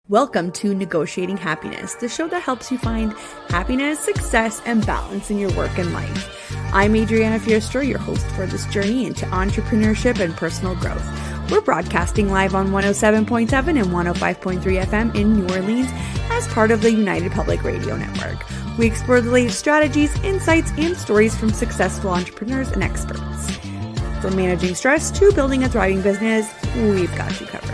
Welcome to Negotiating Happiness, the show that helps you find happiness, success, and balance in your work and life. I'm Adriana, your host for this journey into entrepreneurship and personal growth. We're broadcasting live on 107.7 and 105.3 FM in New Orleans as part of the United Public Radio Network. We explore the latest strategies, insights, and stories from successful entrepreneurs and experts. From managing stress to building a thriving business, we've got you covered.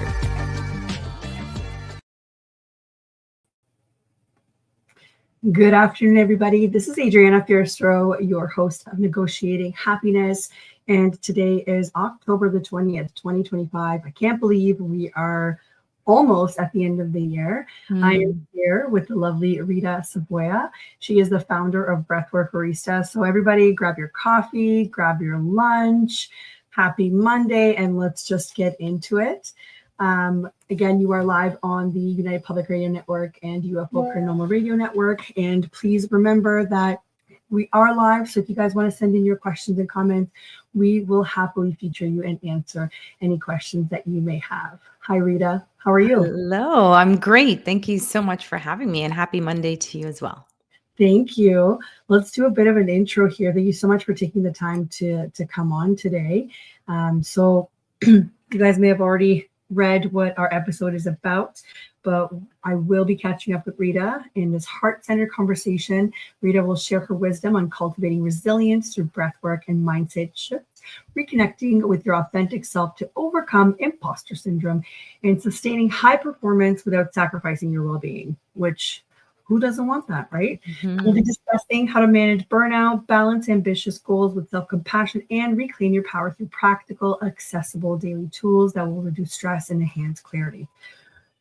Good afternoon, everybody. This is Adriana, your host of Negotiating Happiness. And today is October the 20th, 2025. I can't believe we are almost at the end of the year. I am here with the lovely Rita Savoia. She is the founder of Breathwork Barista. So everybody grab your coffee, grab your lunch. Happy Monday, and let's just get into it. Again, you are live on the United Public Radio Network and UFO Paranormal Radio Network. And please remember that we are live. So if you guys want to send in your questions and comments, we will happily feature you and answer any questions that you may have. Hi, Rita. How are you? Hello, I'm great. Thank you so much for having me, and happy Monday to you as well. Thank you. Let's do a bit of an intro here. Thank you so much for taking the time to come on today. So you guys may have already read what our episode is about, but I will be catching up with Rita in this heart-centered conversation. Rita will share her wisdom on cultivating resilience through breathwork and mindset shifts, reconnecting with your authentic self to overcome imposter syndrome, and sustaining high performance without sacrificing your well-being, which who doesn't want that, right? We'll be discussing how to manage burnout, balance ambitious goals with self-compassion, and reclaim your power through practical, accessible daily tools that will reduce stress and enhance clarity.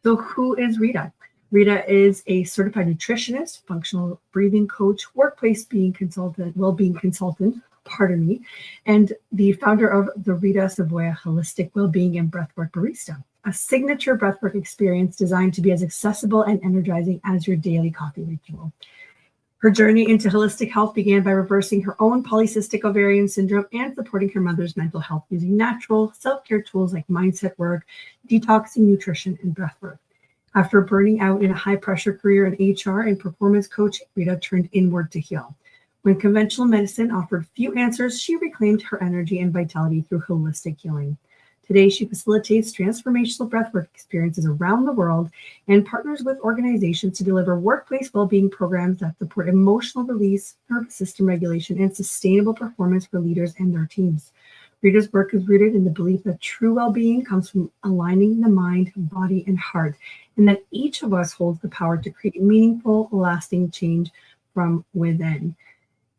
So who is Rita? Rita is a certified nutritionist, functional breathing coach, workplace wellbeing consultant, and the founder of the Rita Savoia Holistic Wellbeing and Breathwork Barista, a signature breathwork experience designed to be as accessible and energizing as your daily coffee ritual. Her journey into holistic health began by reversing her own polycystic ovarian syndrome and supporting her mother's mental health using natural self-care tools like mindset work, detoxing, nutrition, and breathwork. After burning out in a high-pressure career in HR and performance coaching, Rita turned inward to heal. When conventional medicine offered few answers, she reclaimed her energy and vitality through holistic healing. Today, she facilitates transformational breathwork experiences around the world and partners with organizations to deliver workplace well-being programs that support emotional release, nervous system regulation, and sustainable performance for leaders and their teams. Rita's work is rooted in the belief that true well-being comes from aligning the mind, body, and heart, and that each of us holds the power to create meaningful, lasting change from within.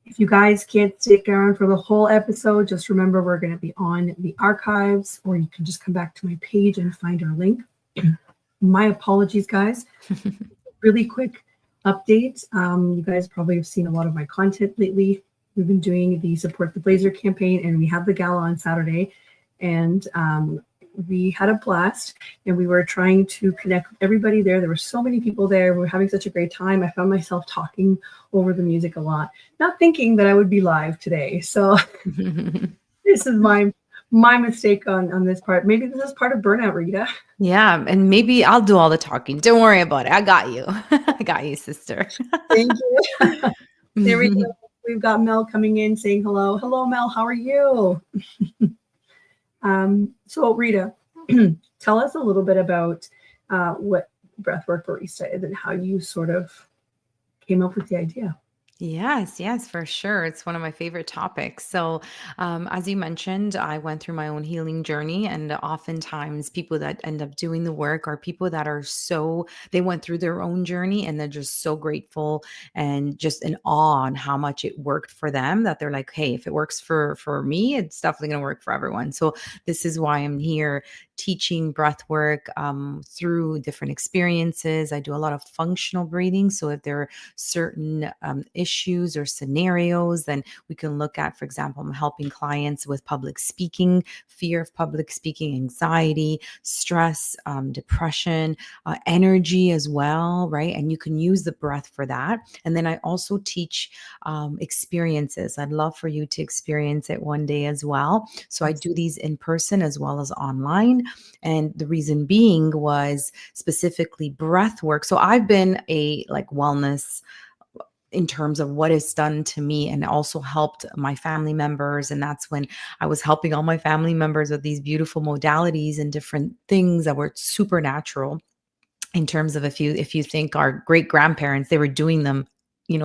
If you guys can't stick around for the whole episode, just remember we're going to be on the archives, or you can just come back to my page and find our link. My apologies, guys. Really quick update. You guys probably have seen a lot of my content lately. We've been doing the Support the Blazer campaign, and we have the gala on Saturday. And we had a blast, and we were trying to connect with everybody there. There were so many people there. We were having such a great time. I found myself talking over the music a lot, not thinking that I would be live today. So this is my mistake on this part. Maybe this is part of burnout, Rita. Yeah, and maybe I'll do all the talking. Don't worry about it. I got you. I got you, sister. Thank you. There we go. We've got Mel coming in saying hello. Hello, Mel. How are you? So Rita, tell us a little bit about what Breathwork Barista is and how you sort of came up with the idea. Yes, for sure. It's one of my favorite topics. So, as you mentioned, I went through my own healing journey, and oftentimes people that end up doing the work are people that are they went through their own journey and they're just so grateful and just in awe on how much it worked for them that they're like, hey, if it works for me, it's definitely going to work for everyone. So this is why I'm here teaching breath work through different experiences. I do a lot of functional breathing. So if there are certain issues or scenarios, then we can look at, for example, I'm helping clients with public speaking, fear of public speaking, anxiety, stress, depression, energy as well, right? And you can use the breath for that. And then I also teach experiences. I'd love for you to experience it one day as well. So I do these in person as well as online. And the reason being was specifically breath work. So I've been a like wellness in terms of what it's done to me, and also helped my family members. And that's when I was helping all my family members with these beautiful modalities and different things that were supernatural, in terms of if you think our great grandparents, they were doing them,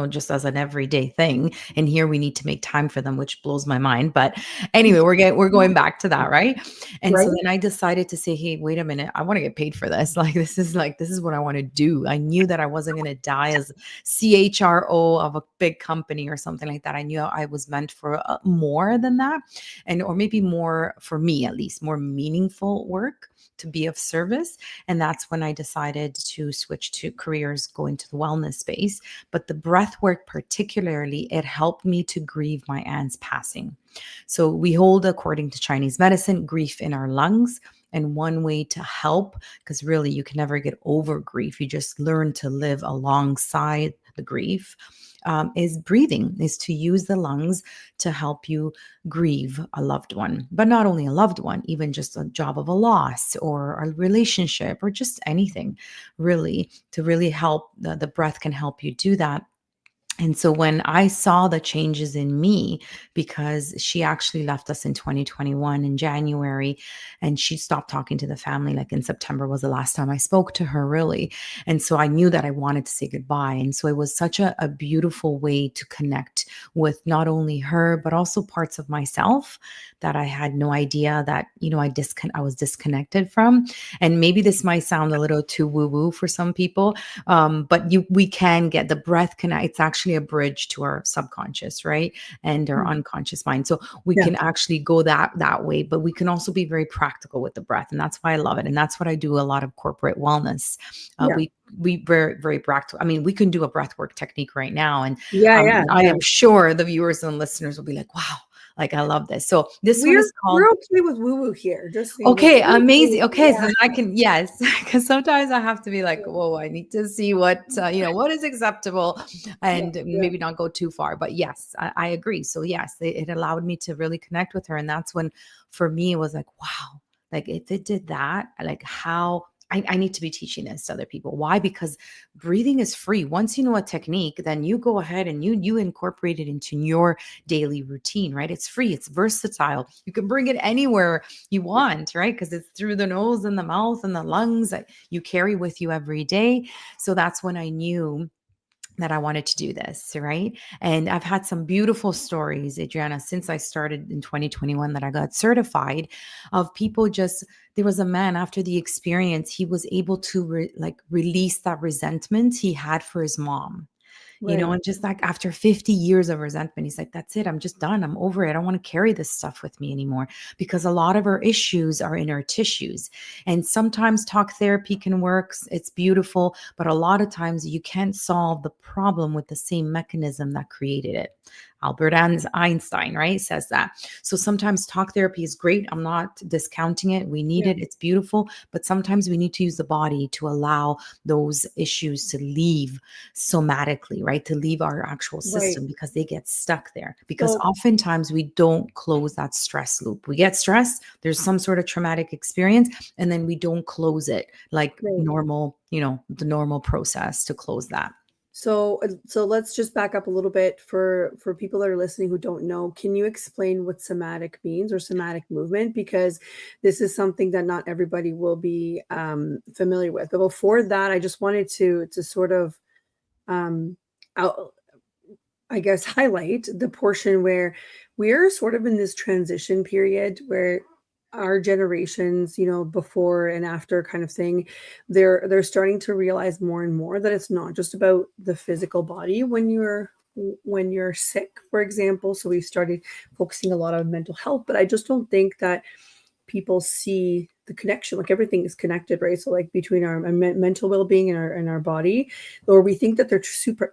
just as an everyday thing, and here we need to make time for them, which blows my mind. But anyway, we're going back to that, right? And Right. so then I decided to say, hey, wait a minute, I want to get paid for this. This is what I want to do. I knew that I wasn't going to die as CHRO of a big company or something like that. I knew I was meant for more than that, or maybe more, for me at least, more meaningful work, to be of service. And that's when I decided to switch to careers, go into the wellness space. But the breath work, particularly, it helped me to grieve my aunt's passing. So we hold, according to Chinese medicine, grief in our lungs. And one way to help, because really you can never get over grief, you just learn to live alongside the grief, is breathing, is to use the lungs to help you grieve a loved one. But not only a loved one, even just a job of a loss or a relationship or just anything, really, to really help. The breath can help you do that. And so when I saw the changes in me, because she actually left us in 2021 in January, and she stopped talking to the family, like in September was the last time I spoke to her, really. And so I knew that I wanted to say goodbye. And so it was such a beautiful way to connect with not only her, but also parts of myself that I had no idea that, I was disconnected from. And maybe this might sound a little too woo-woo for some people, but we can get the breath, it's actually a bridge to our subconscious, right? And our unconscious mind. So we Yeah. can actually go that way, but we can also be very practical with the breath. And that's why I love it. And that's what I do a lot of corporate wellness. Yeah. We very, very practical. I mean, we can do a breath work technique right now. And Yeah. I am sure the viewers and listeners will be like, wow, like I love this. So this one is called, We're okay with woo woo here, just so you know. okay, amazing. Okay, so Yeah. then I can, yes, because sometimes I have to be like, whoa, I need to see what what is acceptable, and Yeah. maybe not go too far. But yes, I agree. So yes, it allowed me to really connect with her, and that's when, for me, it was like, wow, like if it did that, like how. I need to be teaching this to other people. Why? Because breathing is free. Once you know a technique, then you go ahead and you incorporate it into your daily routine, right? It's free. It's versatile. You can bring it anywhere you want, right? Because it's through the nose and the mouth and the lungs that you carry with you every day. So that's when I knew that I wanted to do this, right? And I've had some beautiful stories, Adriana, since I started in 2021 that I got certified, of people just, there was a man after the experience, he was able to release that resentment he had for his mom. Right. And just like after 50 years of resentment, he's like, that's it. I'm just done. I'm over it. I don't want to carry this stuff with me anymore, because a lot of our issues are in our tissues. And sometimes talk therapy can work. It's beautiful. But a lot of times you can't solve the problem with the same mechanism that created it. Albert Einstein, right, says that. So sometimes talk therapy is great. I'm not discounting it. We need it. It's beautiful. But sometimes we need to use the body to allow those issues to leave somatically, right? To leave our actual system, because they get stuck there. Because So oftentimes we don't close that stress loop. We get stressed, there's some sort of traumatic experience, and then we don't close it like normal, the normal process to close that. So let's just back up a little bit for people that are listening who don't know. Can you explain what somatic means, or somatic movement? Because this is something that not everybody will be familiar with. But before that, I just wanted to sort of um, out, I guess, highlight the portion where we're sort of in this transition period where our generations, before and after kind of thing, they're starting to realize more and more that it's not just about the physical body when you're sick, for example. So we started focusing a lot on mental health, but I just don't think that people see the connection. Like, everything is connected, right? So like between our mental well-being and our body, or we think that they're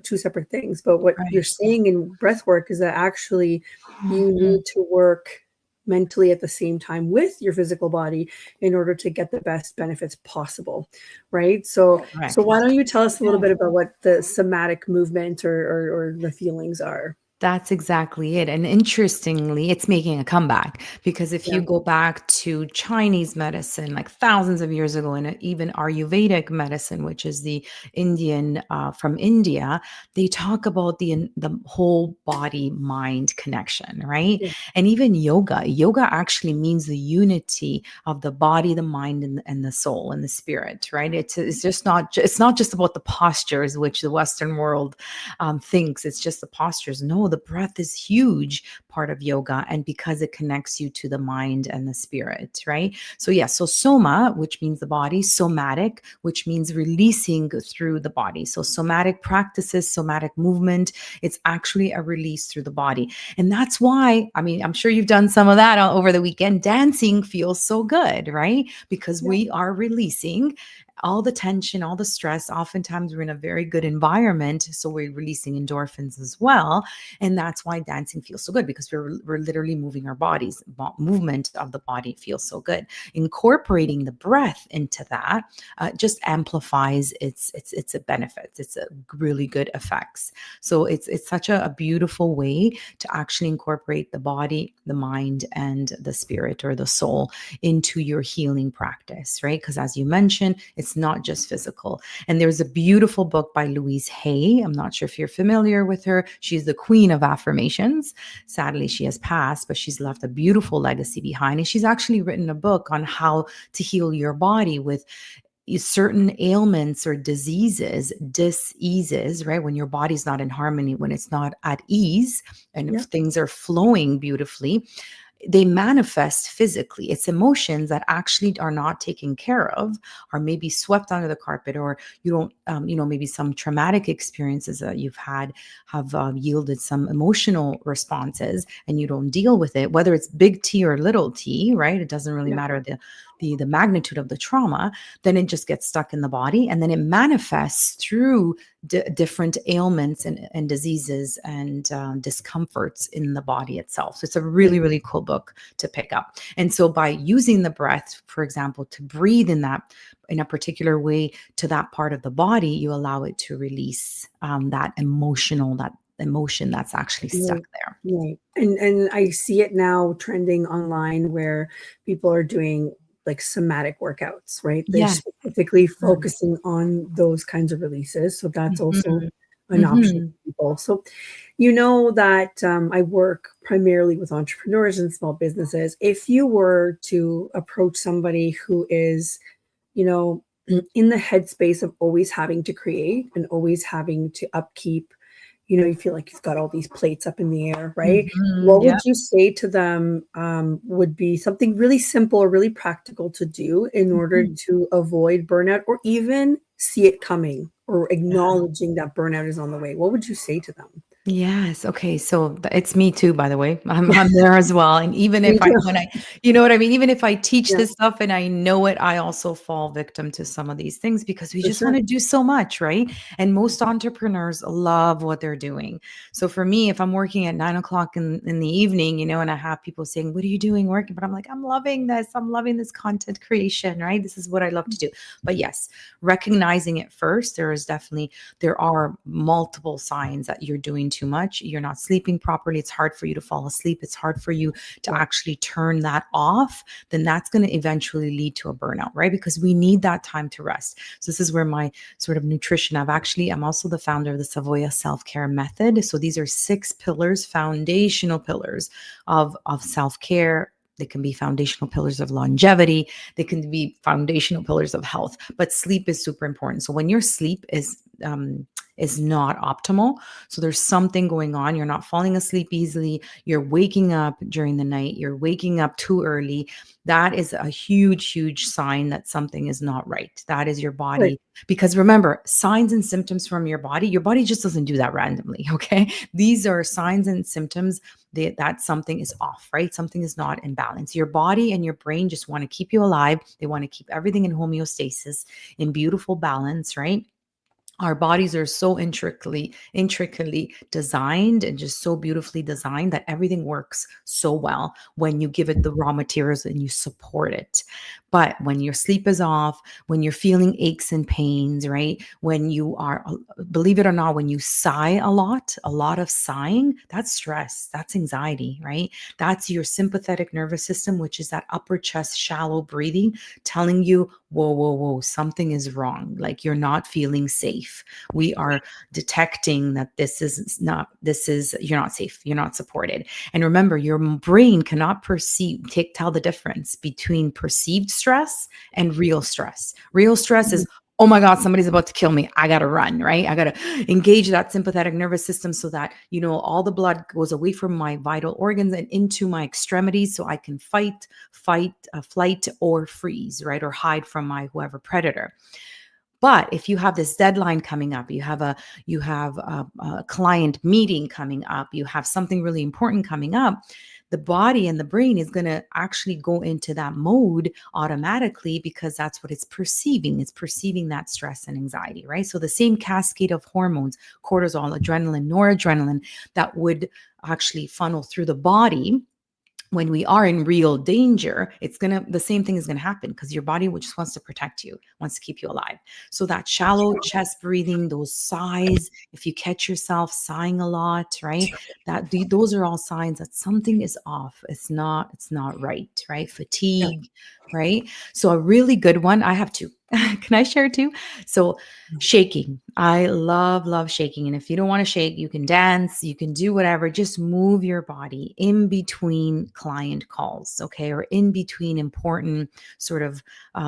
two separate things. But what you're Right. saying in breath work is that actually you Mhm. need to work mentally at the same time with your physical body in order to get the best benefits possible, right? So Correct. why don't you tell us a little Yeah. bit about what the somatic movement or the feelings are? That's exactly it. And interestingly, it's making a comeback because if Yeah. you go back to Chinese medicine, like thousands of years ago, and even Ayurvedic medicine, which is the Indian from India, they talk about the whole body mind connection, right? Yeah. And even yoga, yoga actually means the unity of the body, the mind, and the soul and the spirit, right? It's just not it's not just about the postures, which the Western world thinks it's just the postures. No, the breath is huge part of yoga, and because it connects you to the mind and the spirit, right? So yeah, so soma, which means the body, somatic, which means releasing through the body. So somatic practices, somatic movement, it's actually a release through the body. And that's why, I mean, I'm sure you've done some of that over the weekend. Dancing feels so good, right? Because Yeah. we are releasing all the tension, all the stress. Oftentimes, we're in a very good environment, so we're releasing endorphins as well, and that's why dancing feels so good because we're literally moving our bodies. Movement of the body feels so good. Incorporating the breath into that just amplifies its benefits. It's a really good effects. So it's such a beautiful way to actually incorporate the body, the mind, and the spirit or the soul into your healing practice, right? Because as you mentioned, it's not just physical. And there's a beautiful book by Louise Hay. I'm not sure if you're familiar with her. She's the queen of affirmations. Sadly, she has passed, but she's left a beautiful legacy behind. And she's actually written a book on how to heal your body with certain ailments or diseases, right? When your body's not in harmony, when it's not at ease, and if Yeah. things are flowing beautifully, they manifest physically. It's emotions that actually are not taken care of, or maybe swept under the carpet, or you don't, maybe some traumatic experiences that you've had have yielded some emotional responses, and you don't deal with it, whether it's big T or little t, right? It doesn't really Yeah. matter the magnitude of the trauma. Then it just gets stuck in the body, and then it manifests through different ailments and diseases and discomforts in the body itself. So it's a really, really cool book to pick up. And so by using the breath, for example, to breathe in a particular way to that part of the body, you allow it to release that emotion that's actually stuck Right. there. Right. And I see it now trending online where people are doing like somatic workouts, right? They're Yes. specifically focusing on those kinds of releases. So that's also Mhm. an option Mhm. for people. So you know that I work primarily with entrepreneurs and small businesses. If you were to approach somebody who is, you know, in the headspace of always having to create and always having to upkeep, you feel like you've got all these plates up in the air, right? Mhm. What Yeah. would you say to them would be something really simple or really practical to do in order Mhm. to avoid burnout or even see it coming or acknowledging that burnout is on the way? What would you say to them? Yes. Okay. So it's me too, by the way. I'm there as well. And even Me if too. when I, you know what I mean? Even if I teach Yeah, this stuff and I know it, I also fall victim to some of these things because we for just want sure. to do so much, right? And most entrepreneurs love what they're doing. So for me, if I'm working at 9 o'clock in the evening, and I have people saying, "What are you doing working?" But I'm like, I'm loving this. I'm loving this content creation, right? This is what I love to do. But yes, recognizing it first, there are multiple signs that you're doing too much. You're not sleeping properly. It's hard for you to fall asleep. It's hard for you to Yeah. actually turn that off. Then that's going to eventually lead to a burnout, right? Because we need that time to rest. So this is where my sort of nutrition, I'm also the founder of the Savoia self-care method. So these are 6 pillars, foundational pillars of self-care. They can be foundational pillars of longevity. They can be foundational pillars of health, but sleep is super important. So when your sleep is not optimal, so there's something going on. You're not falling asleep easily. You're waking up during the night. You're waking up too early. That is a huge, huge sign that something is not right. That is your Right. body. Because remember, signs and symptoms from your body just doesn't do that randomly. Okay. These are signs and symptoms that something is off, right? Something is not in balance. Your body and your brain just want to keep you alive. They want to keep everything in homeostasis, in beautiful balance, right? Our bodies are so intricately designed and just so beautifully designed that everything works so well when you give it the raw materials and you support it. But when your sleep is off, when you're feeling aches and pains, right? When you are, believe it or not, when you sigh a lot of sighing, that's stress, that's anxiety, right? That's your sympathetic nervous system, which is that upper chest shallow breathing, telling you, whoa, whoa, whoa, something is wrong. Like you're not feeling safe. We are detecting that you're not safe, you're not supported. And remember, your brain cannot tell the difference between perceived stress and real stress. Real stress is, oh my God, somebody's about to kill me. I got to run, right? I got to engage that sympathetic nervous system so that, all the blood goes away from my vital organs and into my extremities so I can fight, flight, or freeze, right? Or hide from my whoever predator. But if you have this deadline coming up, you have a client meeting coming up, you have something really important coming up, the body and the brain is going to actually go into that mode automatically because that's what it's perceiving. It's perceiving that stress and anxiety, right? So the same cascade of hormones, cortisol, adrenaline, noradrenaline, that would actually funnel through the body when we are in real danger, the same thing is gonna happen because your body just wants to protect you, wants to keep you alive. So that shallow chest breathing, those sighs, if you catch yourself sighing a lot, right? Those are all signs that something is off. It's not right, right? Fatigue, right? So a really good one, I have two. Can I share two? So shaking. I love shaking. And if you don't want to shake, you can dance, you can do whatever. Just move your body in between client calls, okay? Or in between important sort of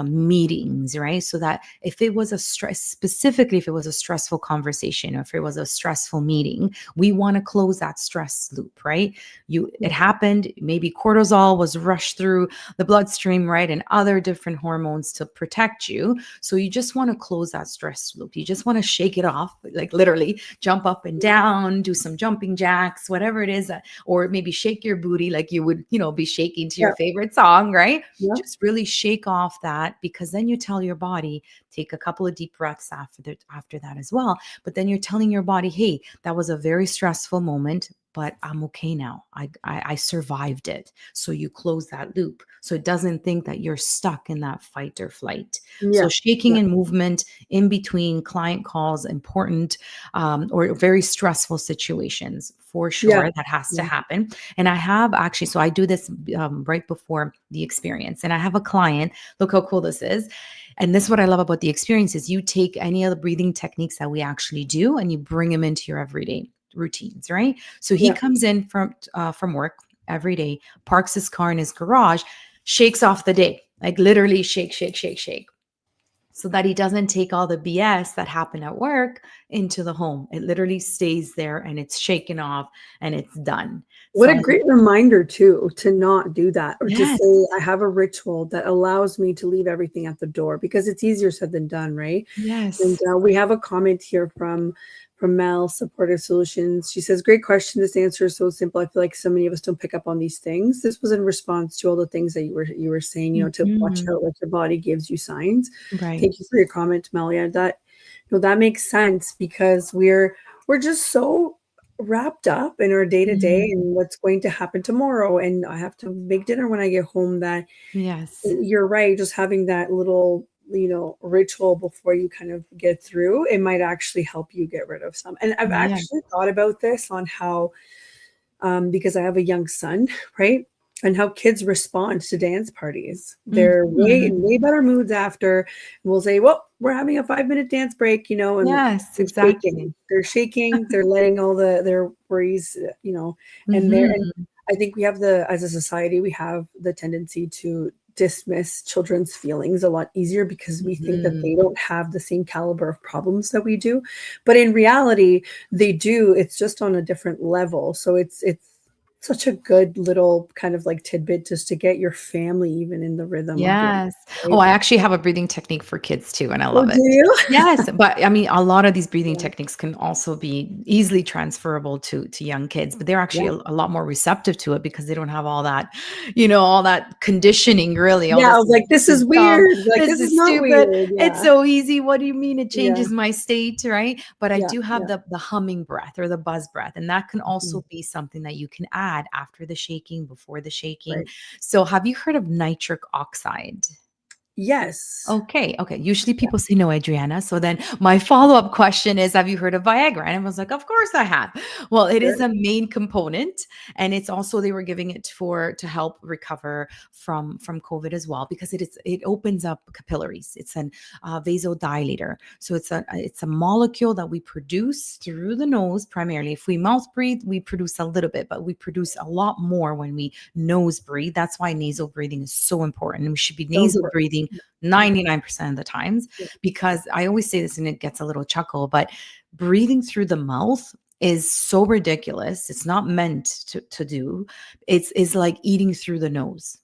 meetings, right? So that if it was specifically if it was a stressful conversation or if it was a stressful meeting, we want to close that stress loop, right? It happened, maybe cortisol was rushed through the bloodstream, right? And other different hormones to protect you. So you just want to close that stress loop. You just want to shake it off, like literally jump up and down, do some jumping jacks, whatever it is, or maybe shake your booty like you would, be shaking to your favorite song, right? Just really shake off that, because then you tell your body, take a couple of deep breaths after that as well. But then you're telling your body, hey, that was a very stressful moment, but I'm okay now. I survived it. So you close that loop. So it doesn't think that you're stuck in that fight or flight. So shaking and movement in between client calls, important or very stressful situations, for sure, that has to happen. And I have actually, so I do this right before the experience. And I have a client, look how cool this is. And this is what I love about the experience is you take any of the breathing techniques that we actually do and you bring them into your everyday routines, right? So he comes in from work every day, parks his car in his garage, shakes off the day, like literally shake, so that he doesn't take all the BS that happened at work into the home. It literally stays there and it's shaken off and it's done. What a great reminder too, to not do that, or to Yes. say, I have a ritual that allows me to leave everything at the door, because it's easier said than done, right? Yes. And we have a comment here from Mel, Supportive Solutions. She says, great question. This answer is so simple. I feel like so many of us don't pick up on these things. This was in response to all the things that you were saying, to watch out, like your body gives you signs. Right. Thank you for your comment, Mel. Yeah, that makes sense, because we're just so wrapped up in our day-to-day and what's going to happen tomorrow, and I have to make dinner when I get home, that Yes. you're right, just having that little ritual before you kind of get through, it might actually help you get rid of some. And I've actually thought about this on how because I have a young son, right? And how kids respond to dance parties. They're in way better moods after. We'll say, well, we're having a 5-minute dance break, and Yes, they're exactly. shaking. They're shaking. They're letting all their worries, and I think we have as a society, we have the tendency to dismiss children's feelings a lot easier, because we think that they don't have the same caliber of problems that we do. But in reality, they do. It's just on a different level. So it's such a good little kind of like tidbit just to get your family even in the rhythm of doing Yes. it, Oh, right? I actually have a breathing technique for kids too, and I Oh, love do it. you? Yes, but I mean, a lot of these breathing Yeah. techniques can also be easily transferable to young kids, but they're actually Yeah. a lot more receptive to it because they don't have all that, all that conditioning really. Oh, Yeah. I was like, this this is is dumb. weird. Like, This this is is not stupid. weird. It's Yeah. so easy. What do you mean it Yeah. changes my state, right? But I Yeah. do have Yeah. the humming breath or the buzz breath, and that can Mhm. also be something that you can add after the shaking, before the shaking. Right. So, have you heard of nitric oxide? Yes. Okay, okay. Usually Yeah. people say no, Adriana. So then my follow-up question is, have you heard of Viagra? And I was like, of course I have. Well, it Sure. is a main component, and it's also they were giving it for to help recover from COVID as well because it opens up capillaries. It's an vasodilator. So it's a molecule that we produce through the nose primarily. If we mouth breathe, we produce a little bit, but we produce a lot more when we nose breathe. That's why nasal breathing is so important. And we should be So nasal important. breathing Yeah. 99% of the times, Yeah. because I always say this and it gets a little chuckle, but breathing through the mouth is so ridiculous. It's not meant to do. It's like eating through the nose.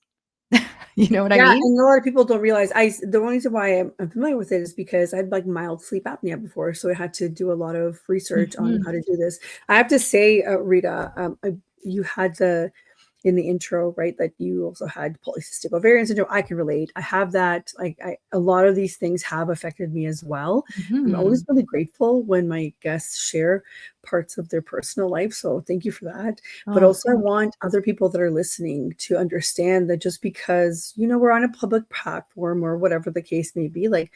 You know what I Yeah, mean? and a lot of people don't realize the only reason why I'm familiar with it is because I had like mild sleep apnea before, so I had to do a lot of research on Mhm. how to do this. I have to say, Rita, you had in the intro, right, that you also had polycystic ovarian syndrome. I can relate. I have that. Like, a lot of these things have affected me as well. I'm always Mhm. really grateful when my guests share parts of their personal life. So thank you for that. But Oh, also, I thank want other people that are listening to understand that just because, we're on a public platform or whatever the case may be, like,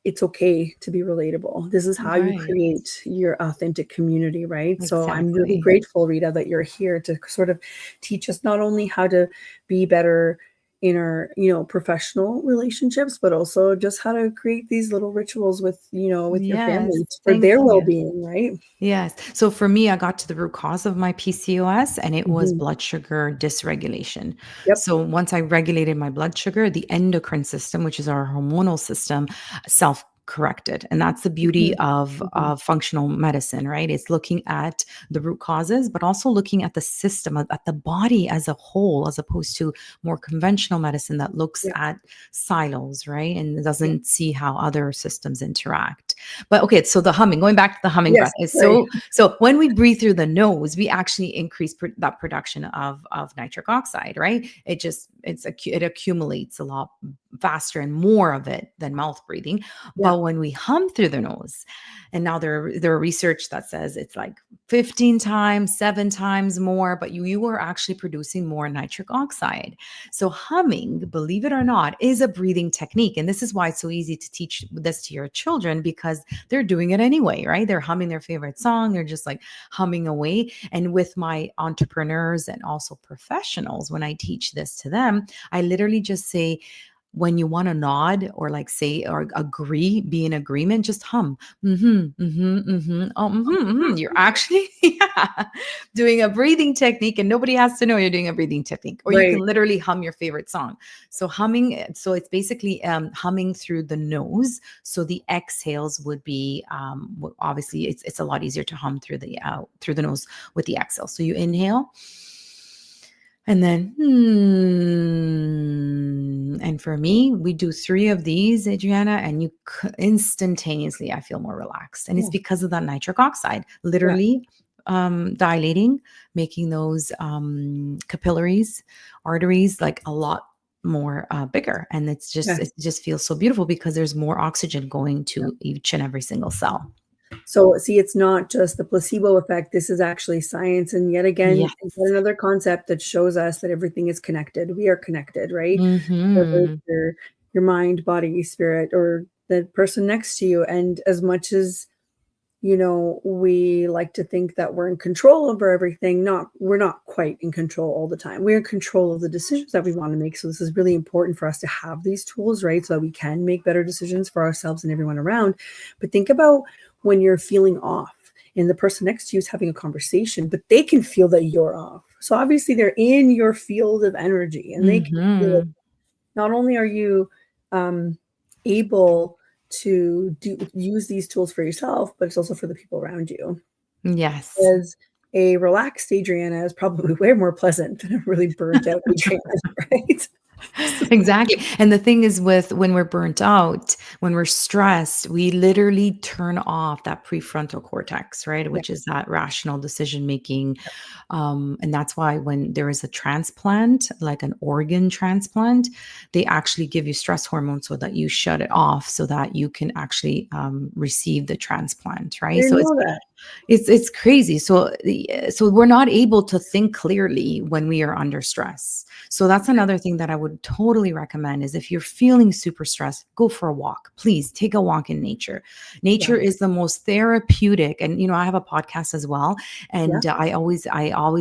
it's okay to be relatable. This is you. how you Right. create your authentic community, right? So I'm really Exactly. grateful, Rita, that you're here to sort of teach us not only how to be better in our, professional relationships, but also just how to create these little rituals with your Yes. families for Thank their you. well-being, right? Yes. So for me, I got to the root cause of my PCOS and it was Mhm. blood sugar dysregulation. Yep. So once I regulated my blood sugar, the endocrine system, which is our hormonal system, self corrected. And that's the beauty Mhm. Mhm. of functional medicine, right? It's looking at the root causes, but also looking at the system, at the body as a whole, as opposed to more conventional medicine that looks Yeah. at silos, right? And Yeah. doesn't see how other systems interact. But okay, so the humming, going back to the humming Yes. breath, is Sorry. so when we breathe through the nose, we actually increase that production of nitric oxide, right? It accumulates a lot faster and more of it than mouth breathing. Yeah. But when we hum through the nose, and now there are research that says it's like 15 times, 7 times more, but you are actually producing more nitric oxide. So humming, believe it or not, is a breathing technique. And this is why it's so easy to teach this to your children because they're doing it anyway, right? They're humming their favorite song. They're just like humming away. And with my entrepreneurs and also professionals, when I teach this to them, I literally just say, when you want to nod or like say or agree, be in agreement, just hum. Mm-hmm, mm-hmm, mm-hmm. Oh, mm-hmm, mm-hmm. You're actually doing a breathing technique, and nobody has to know you're doing a breathing technique. Or you can Right. literally hum your favorite song. So humming, so it's basically humming through the nose. So the exhales would be obviously it's a lot easier to hum through the nose with the exhale. So you inhale. And then, and for me, we do 3 of these, Adriana, and instantaneously, I feel more relaxed. And it's Yeah. because of that nitric oxide, Yeah. literally dilating, making those capillaries, arteries, like a lot more bigger. And Yeah. it just feels so beautiful because there's more oxygen going Yeah. to each and every single cell. So see, it's not just the placebo effect. This is actually science. And yet again, Yes. yet another concept that shows us that everything is connected. We are connected, right? Whether it's Hmm. your mind, body, spirit, or the person next to you. And as much as we like to think that we're in control over everything, we're not quite in control all the time. We're in control of the decisions that we want to make. So this is really important for us to have these tools, right? So that we can make better decisions for ourselves and everyone around. But think about when you're feeling off and the person next to you is having a conversation, but they can feel that you're off. So obviously they're in your field of energy and they can feel it. Hmm. Not only are you able to use these tools for yourself, but it's also for the people around you. Yes. Because a relaxed Adriana is probably way more pleasant than a really burnt out Adriana, right? Exactly. And the thing is with when we're burnt out, when we're stressed, we literally turn off that prefrontal cortex, right? Yeah. Which is that rational decision making. And that's why when there is a transplant, like an organ transplant, they actually give you stress hormones so that you shut it off so that you can actually receive the transplant, I right? So didn't know that. it's crazy. So we're not able to think clearly when we are under stress. So that's another thing that I would totally recommend is if you're feeling super stressed, go for a walk. Please take a walk in nature. Yeah. Nature is the most therapeutic. And I have a podcast as well, Yeah. and I always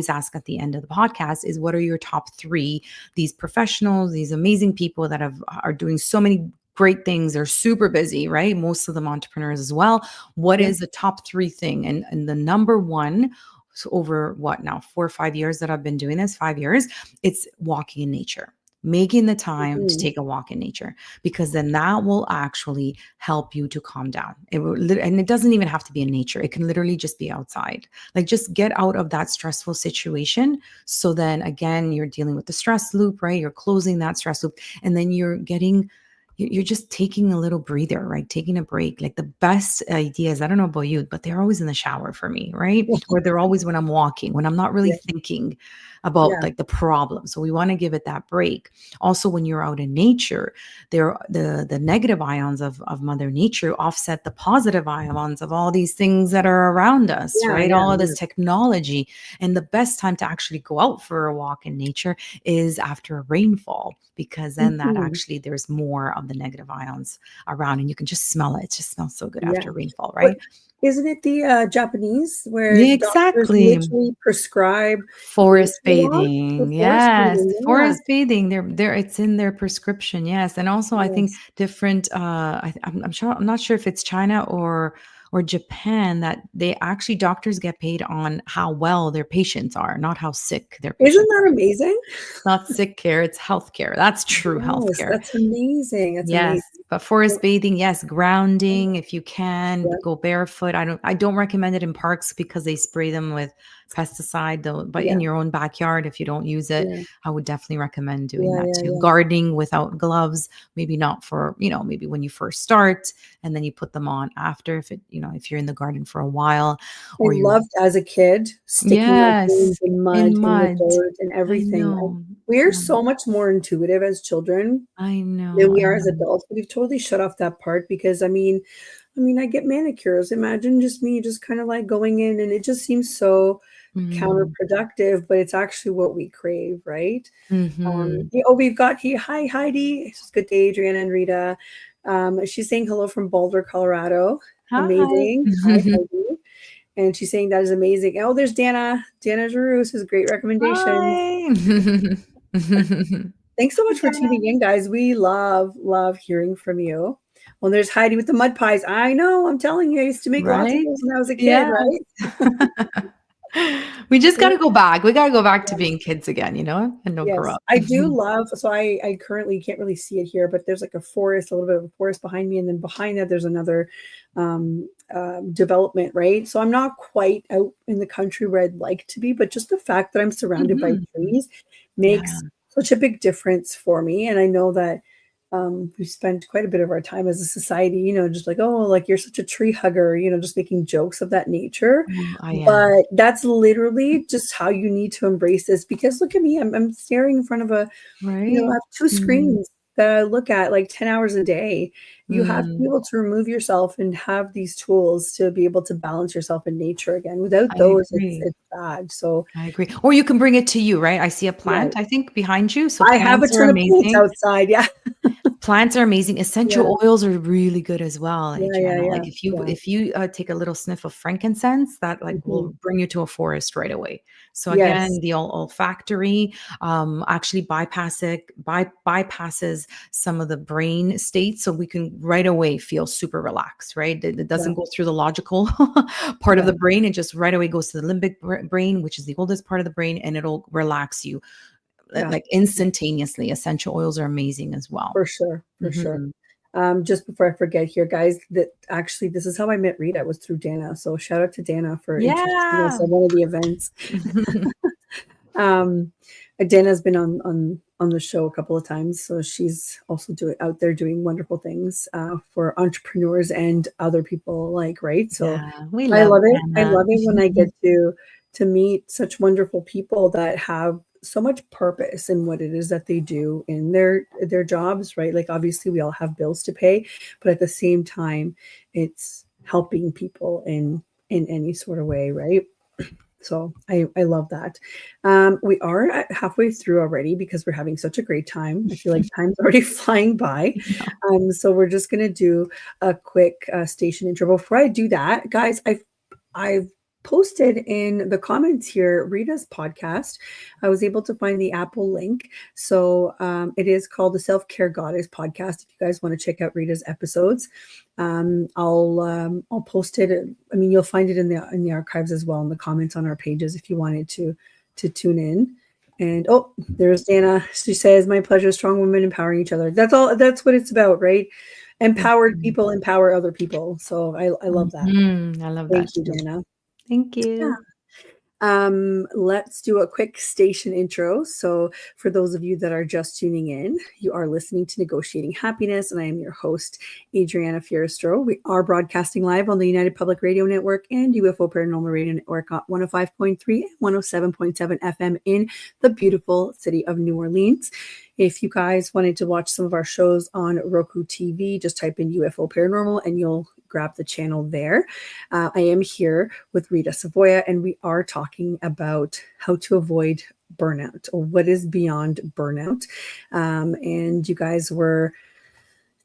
ask at the end of the podcast is what are your top 3 these professionals, these amazing people that are doing so many great things. They're super busy, right? Most of them entrepreneurs as well. What Yeah. is the top 3 thing? And the number one, so over what now, 4 or 5 years that I've been doing this, 5 years, it's walking in nature. Making the time to Mhm. take a walk in nature, because then that will actually help you to calm down. And it doesn't even have to be in nature. It can literally just be outside. Like just get out of that stressful situation. So then again, you're dealing with the stress loop, right? You're closing that stress loop, and then you're just taking a little breather, right? Taking a break. Like the best ideas, I don't know about you, but they're always in the shower for me, right? Or they're always when I'm walking, when I'm not really Yeah. thinking about Yeah. like the problem. So we want to give it that break. Also, when you're out in nature, the negative ions of Mother Nature offset the positive ions of all these things that are around us, Yeah. right? Yeah. All of Yeah. this technology. And the best time to actually go out for a walk in nature is after a rainfall, because then that Mhm. actually there's more of the negative ions around and you can just smell it. It just smells so good Yeah. after rainfall, But right? isn't it the Japanese where Yeah, doctors exactly. literally prescribe nature Forest walks for bathing. forest Yes, bathing? Yeah. forest bathing. They're it's in their prescription. Yes. And also I think Yes. different I'm not sure if it's China or Japan that they actually doctors get paid on how well their patients are, not how sick their Isn't patients that are. amazing? It's not sick care, it's health care. That's true health Yes, care. that's amazing. That's Yes, amazing. but Yeah. forest bathing, yes, grounding if you can, Yeah. go barefoot. I don't recommend it in parks because they spray them with pesticide though, but in Yeah. your own backyard if you don't use it, Yeah. I would definitely recommend doing Yeah. that Yeah. too. Yeah. Gardening without gloves, maybe not for, maybe when you first start and then you put them on after if you're in the garden for a while I or you're loved as a kid sticking our hands yes, in in mud, in the mud. dirt, and I everything. know. We're Oh, so much more intuitive as children I than know. we I are as know. adults. We've totally shut off that part because I mean, I get manicures. Imagine just me just kind of like going in and it just seems so Mm, counterproductive, but it's actually what we crave, right? mhm. Yeah, oh, we've got here. Hi, Heidi. It's good day, Adriana and Rita. She's saying hello from Boulder, Colorado. Hi. Amazing. Hi, Heidi. And she's saying that is amazing. Oh, there's Dana. Dana Giroux says great recommendations. Hi. Thanks so much for Adriana. tuning in, guys. We love hearing from you. Well, there's Heidi with the mud pies. I know. I'm telling you, I used to make lots of Right? those when I was a kid, Yes. right? We just Yeah. gotta go back. We gotta go back to being kids again, and don't grow Yes, up. I do love so I currently can't really see it here, but there's like a forest, a little bit of a forest behind me, and then behind that there's another development, right? So I'm not quite out in the country where I'd like to be, but just the fact that I'm surrounded by Mhm. trees Yeah. makes such a big difference for me. And I know that we spend quite a bit of our time as a society, just like, oh, like you're such a tree hugger, just making jokes of that nature. Oh, I am. But that's literally just how you need to embrace this because look at me, I'm staring in front of I Right? have 2 Mm, screens that I look at like 10 hours a day. You have to be mm. able to remove yourself and have these tools to be able to balance yourself in nature again. Without I those, it's agree. it's bad. So, I agree. Or you can bring it to you, right? I see a right. plant, I think, behind you. So I have a plants are ton of plants amazing. outside. Yeah. Plants are amazing. Yeah. Essential oils are really good as well, Yeah, yeah, Adriana. yeah. Like if you Yeah. if you take a little sniff of frankincense, that like Mhm. will bring you to a forest right away. So Yes. again, the olfactory actually bypasses some of the brain states, so we can right away feel super relaxed. Right, it Yeah. doesn't go through the logical part of Yeah. the brain. It just right away goes to the limbic brain, which is the oldest part of the brain, and it'll relax you Yeah. like instantaneously. Essential oils are amazing as well. For sure. For sure. Mhm. Just before I forget here, guys, that actually this is how I met Rita, was through Dana. So shout out to Dana for introducing us Yeah. at one of the events. Um, Dana's been on the show a couple of times, so she's also out there doing wonderful things for entrepreneurs and other people alike, right? So Yeah, we I love love it. I Anna. love it when I get to meet such wonderful people that have so much purpose in what it is that they do in their jobs, right? Like obviously we all have bills to pay, but at the same time, it's helping people in any sort of way, right? So I love that. We are at halfway through already because we're having such a great time. I feel like time's already flying by. So we're just gonna do a quick station intro. Before I do that, guys, I've posted in the comments here Rita's podcast. I was able to find the Apple link. So it is called the Self-Care Goddess podcast. If you guys want to check out Rita's episodes, I'll post it. I mean, you'll find it in the archives as well in the comments on our pages if you wanted to tune in. And oh, there's Dana. She says, "My pleasure. Strong women empowering each other." That's all. That's what it's about, right? Empowered people empower other people. So I love that. I love Thank that you, too. Dana. Thank Yeah. you. Let's do a quick station intro. So, for those of you that are just tuning in, you are listening to Negotiating Happiness, and I am your host, Adriana Fierstro. We are broadcasting live on the United Public Radio Network and UFO Paranormal Radio Network on 105.3 and 107.7 FM in the beautiful city of New Orleans. If you guys wanted to watch some of our shows on Roku TV, just type in UFO Paranormal and you'll grab the channel there. I am here with Rita Savoia, and we are talking about how to avoid burnout, or what is beyond burnout. And you guys were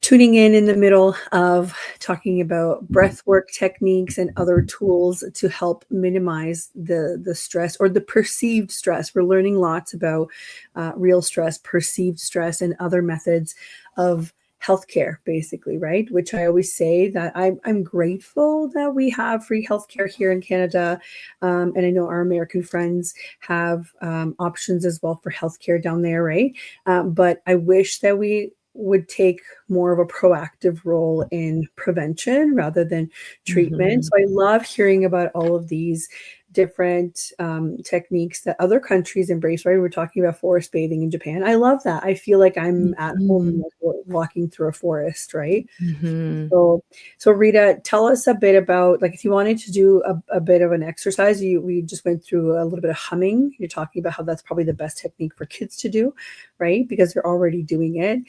tuning in the middle of talking about breathwork techniques and other tools to help minimize the stress or the perceived stress. We're learning lots about real stress, perceived stress, and other methods of healthcare, basically, right? Which I always say that I'm grateful that we have free healthcare here in Canada. And I know our American friends have options as well for healthcare down there, right? But I wish that we would take more of a proactive role in prevention rather than treatment. So I love hearing about all of these different techniques that other countries embrace, right? We're talking about forest bathing in Japan. I love that. I feel like I'm at home walking through a forest, right? So Rita, tell us a bit about, like, if you wanted to do a bit of an exercise, we just went through a little bit of humming. You're talking about how that's probably the best technique for kids to do, right? Because they're already doing it.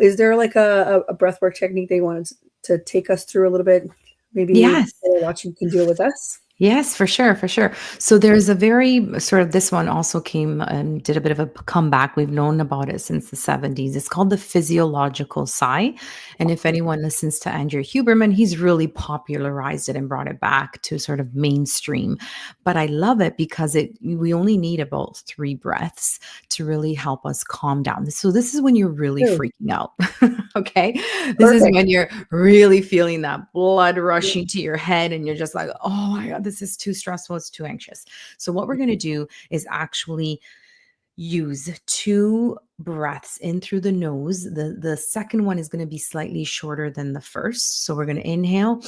Is there like a breathwork technique they wanted to take us through a little bit? Maybe Yes. watching can do it with us. Yes, for sure, for sure. So there's a very sort of, this one also came and did a bit of a comeback. We've known about it since the 70s. It's called the physiological sigh. And if anyone listens to Andrew Huberman, he's really popularized it and brought it back to sort of mainstream. But I love it because we only need about 3 breaths to really help us calm down. So this is when you're really freaking out. Okay. This is when you're really feeling that blood rushing to your head and you're just like, oh my God, this is too stressful. It's too anxious. So what we're going to do is actually use 2 breaths in through the nose. The second one is going to be slightly shorter than the first. So we're going to inhale.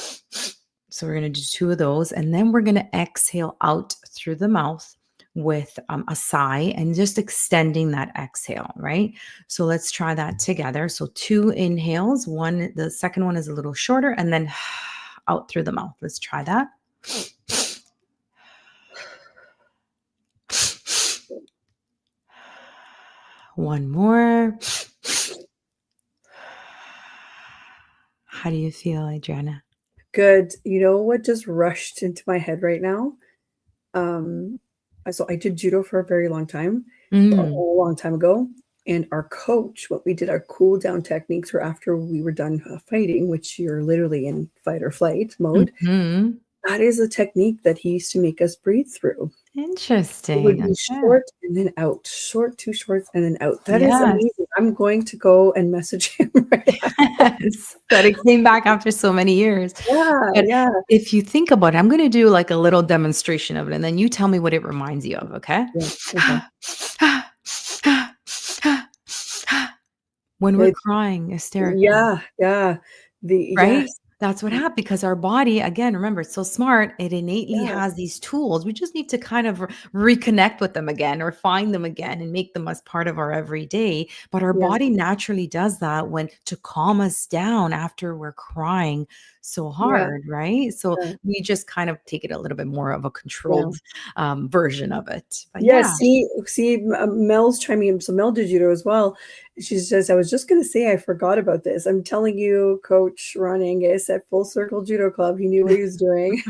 So we're going to do 2 of those. And then we're going to exhale out through the mouth with a sigh and just extending that exhale, right? So let's try that together. So 2 inhales. The second one is a little shorter, and then out through the mouth. Let's try that. One more. How do you feel, Adriana? Good. You know what just rushed into my head right now? So I did judo for a very long time, a long time ago. And our coach, what we did, our cool down techniques were after we were done fighting, which you're literally in fight or flight mode. That is a technique that he used to make us breathe through. Interesting. It would be short and then out, short, 2 shorts and then out. That is amazing. I'm going to go and message him right after. Yes, that it came back after so many years. But if you think about it, I'm going to do like a little demonstration of it, and then you tell me what it reminds you of, okay? Yeah. Okay. when we're It's crying hysterically. yeah, yeah. Right? Yes. That's what happened because our body, again, remember, it's so smart. It innately Yeah, has these tools. We just need to kind of reconnect with them again or find them again and make them as part of our everyday. But our yes, body naturally does that when to calm us down after we're crying so yeah, hard, right? So yeah, we just kind of take it a little bit more of a yeah. controlled version of it. But Yeah, yeah. see, Mel's chiming in. So Mel did judo as well. She says, I was just going to say, I forgot about this. I'm telling you, Coach Ron Angus at Full Circle Judo Club, he knew what he was doing.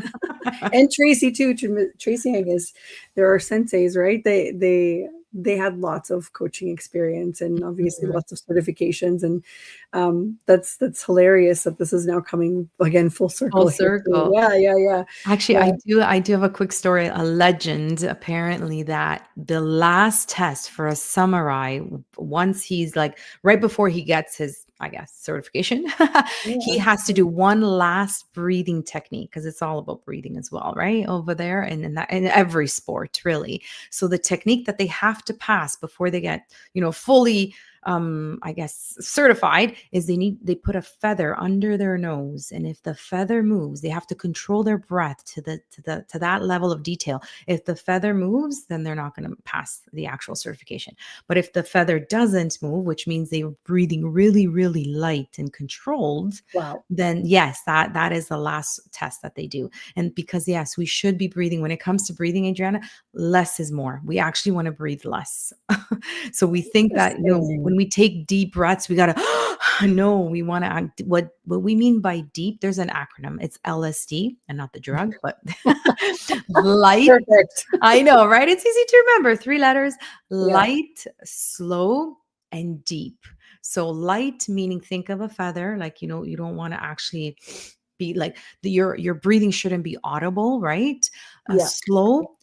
And Tracy too, Tracy Angus. There are senseis, right? They had lots of coaching experience and obviously Mhm. lots of certifications. And that's hilarious that this is now coming again full Full circle here too. circle. Yeah, yeah, yeah. Actually, Yeah. I do have a quick story, a legend apparently that the last test for a samurai, once he's like right before he gets his, I guess, certification, he Yeah. has to do one last breathing technique because it's all about breathing as well, right? Over there and in that in every sport, really. So the technique that they have to pass before they get, fully I guess certified is they put a feather under their nose, and if the feather moves, they have to control their breath to that level of detail. If the feather moves, then they're not going to pass the actual certification. But if the feather doesn't move, which means they're breathing really really light and controlled, Wow. then yes, that is the last test that they do. And because yes, we should be breathing when it comes to breathing, Adriana, less is more. We actually want to breathe less. So we think that, Interesting. when we take deep breaths, we gotta no, we want to act what we mean by deep. There's an acronym. It's LSD and not the drug, but light. Perfect. I know, right? It's easy to remember. 3 letters: Yeah. light, slow, and deep. So light meaning think of a feather, like you don't want to actually be like your breathing shouldn't be audible, right? Yeah. Slow,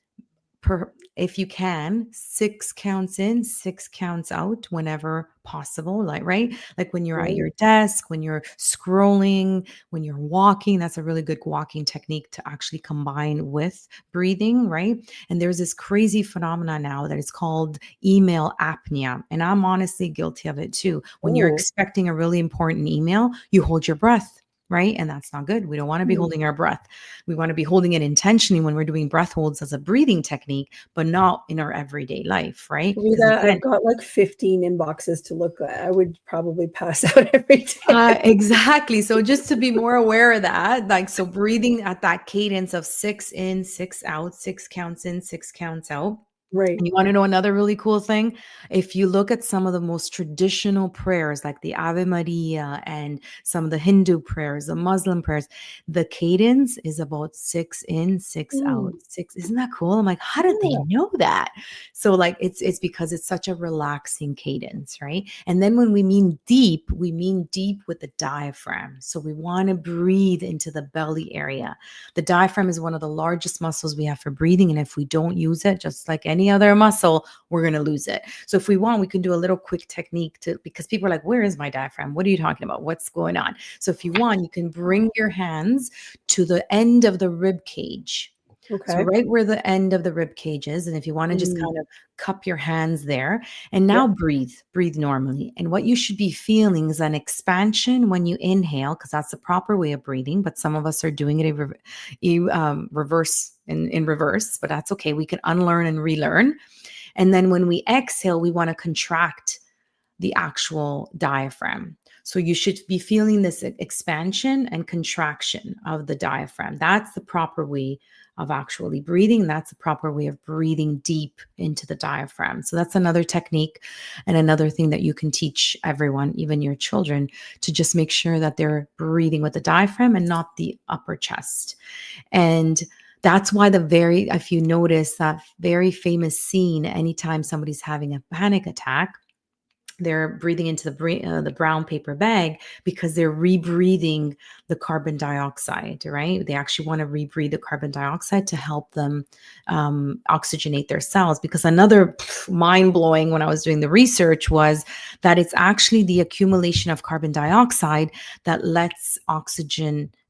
if you can, 6 counts in, 6 counts out whenever possible, like right, like when you're at Right. your desk, when you're scrolling, when you're walking. That's a really good walking technique to actually combine with breathing, right? And there's this crazy phenomena now that is called email apnea, and I'm honestly guilty of it too. When you're Oh. expecting a really important email, you hold your breath, right? And that's not good. We don't want to be Hmm. holding our breath. We want to be holding it intentionally when we're doing breath holds as a breathing technique, but not in our everyday life, right? Because Rita, again, I've got like 15 inboxes to look at. I would probably pass out every day. exactly. So just to be more aware of that, like, so breathing at that cadence of 6 in, 6 out, 6 counts in, 6 counts out. Right. And you want to know another really cool thing? If you look at some of the most traditional prayers, like the Ave Maria and some of the Hindu prayers, the Muslim prayers, the cadence is about 6 in, 6 out, Mm. 6. Isn't that cool? I'm like, how did they Yeah. know that? So like it's because it's such a relaxing cadence, right? And then when we mean deep with the diaphragm. So we want to breathe into the belly area. The diaphragm is one of the largest muscles we have for breathing. And if we don't use it, just like any other muscle, we're going to lose it. So if we want, we can do a little quick technique because people are like, where is my diaphragm? What are you talking about? What's going on? So if you want, you can bring your hands to the end of the rib cage. So Okay. right where the end of the rib cage is. And if you want to just Mm. kind of cup your hands there and Yeah. now breathe normally. And what you should be feeling is an expansion when you inhale, because that's the proper way of breathing. But some of us are doing it reverse in reverse, but that's okay. We can unlearn and relearn. And then when we exhale, we want to contract the actual diaphragm. So you should be feeling this expansion and contraction of the diaphragm. That's the proper way of actually breathing. That's the proper way of breathing deep into the diaphragm. So that's another technique and another thing that you can teach everyone, even your children, to just make sure that they're breathing with the diaphragm and not the upper chest. And that's why if you notice that very famous scene, anytime somebody's having a panic attack, they're breathing into the brown paper bag because they're rebreathing the carbon dioxide, right? They actually want to rebreathe the carbon dioxide to help them oxygenate their cells. Because another mind blowing when I was doing the research was that it's actually the accumulation of carbon dioxide that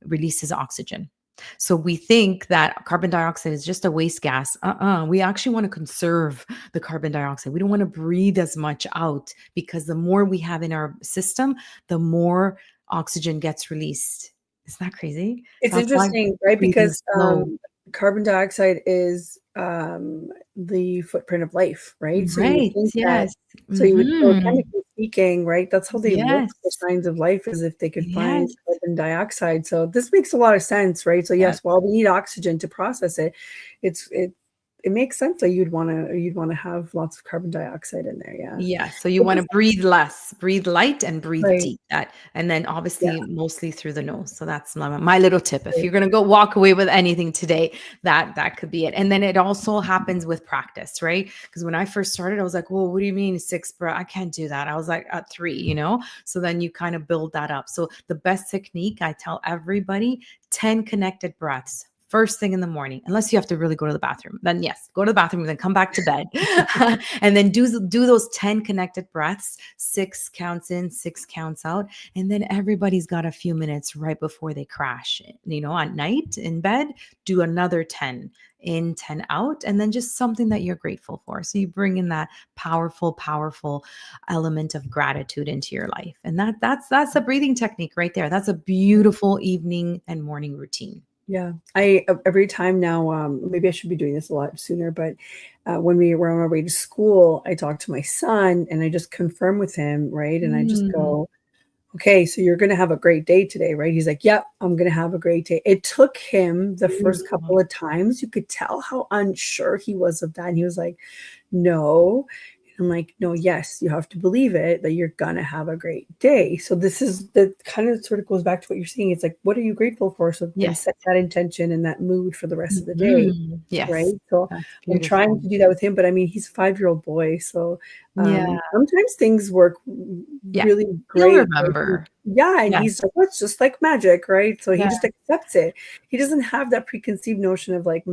releases oxygen. So we think that carbon dioxide is just a waste gas. We actually want to conserve the carbon dioxide. We don't want to breathe as much out, because the more we have in our system, the more oxygen gets released. Isn't that crazy? It's So that's why interesting, right? breathing Because slow. carbon dioxide is the footprint of life, right? So you would Right. think that, Yes. so Hmm. chemically speaking, right? That's how they look for Yes. signs of life, is if they could find Yes. carbon dioxide. So this makes a lot of sense, right? So Yes. yes, while we need oxygen to process it, it's it makes sense that you'd want to have lots of carbon dioxide in there. Yeah. Yeah, so you But wanna this, breathe less, breathe light and breathe right. deep, and then Yeah. obviously mostly through the nose. So that's my little tip. If Right. you're gonna go walk away with anything today, that could be it. And then it also happens with practice, right? Because when I first started, I was like, "Well, what do you mean 6 breath? I can't do that." I was like, at 3, you know? So then you kind of build that up. So the best technique, I tell everybody, 10 connected breaths. First thing in the morning, unless you have to really go to the bathroom, then yes, go to the bathroom and then come back to bed. And then do those 10 connected breaths, 6 counts in, 6 counts out. And then everybody's got a few minutes right before they crash, at night in bed, do another 10 in, 10 out, and then just something that you're grateful for. So you bring in that powerful element of gratitude into your life. And that's a breathing technique right there. That's a beautiful evening and morning routine. Yeah, every time now, maybe I should be doing this a lot sooner, but when we were on our way to school, I talked to my son and I just confirm with him, right? And I just Mm, go, okay, so you're going to have a great day today, right? He's like, yep, I'm going to have a great day. It took him the first beautiful. couple of times. You could tell how unsure he was of that. And he was like, no. I'm like, no, yes, you have to believe it, that you're gonna have a great day. So this is the kind of sort of goes back to what you're saying. It's like, what are you grateful for? So then Yes. set that intention and that mood for the rest of the day, Yes. right? So That's I'm trying beautiful. to do that with him, but I mean, he's a 5-year-old boy, so Yeah. sometimes things work Yeah. really He'll great. Right? remember. Yeah, and Yes. he's like, well, it's just like magic, right? So he Yeah. just accepts it. He doesn't have that preconceived notion of like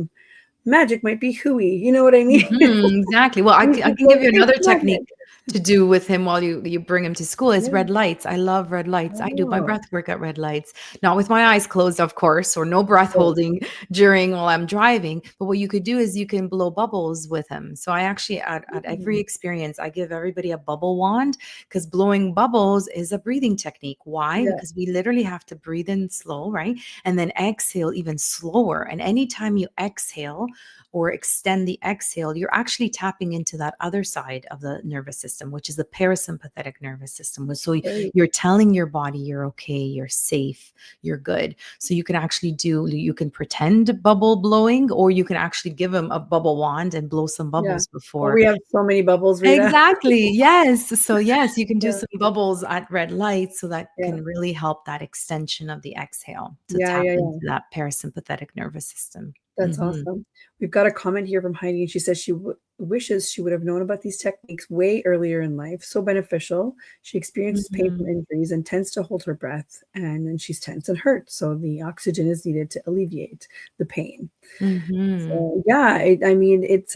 magic might be hooey. You know what I mean? Exactly. Well, I He's c I just can give like, you it's another technique magic. to do with him while you bring him to school is Yeah. red lights. I love red lights. I do my Oh, breath work at red lights, not with my eyes closed, of course, or no breath right. holding during while I'm driving, but what you could do is you can blow bubbles with him. So I actually at every Mm, experience, I give everybody a bubble wand, because blowing bubbles is a breathing technique. Why? yeah, Because we literally have to breathe in slow, right? And then exhale even slower. And anytime you exhale, or extend the exhale, you're actually tapping into that other side of the nervous system, which is the parasympathetic nervous system. So right. you're telling your body you're okay, you're safe, you're good. So you can pretend bubble blowing, or you can actually give them a bubble wand and blow some Yeah. bubbles Well, before. we have so many bubbles, Rita. Exactly. Yes. So yes, you can do Yeah, some bubbles at red lights, so that yeah, can really help that extension of the exhale to yeah, tap yeah, into yeah. that parasympathetic nervous system. That's Mhm. awesome. We've got a comment here from Heidi, and she says she wishes she would have known about these techniques way earlier in life. So beneficial. She experiences pain from Mhm. injuries and tends to hold her breath, and then she's tense and hurt. So the oxygen is needed to alleviate the pain. Mhm. So yeah, I mean, it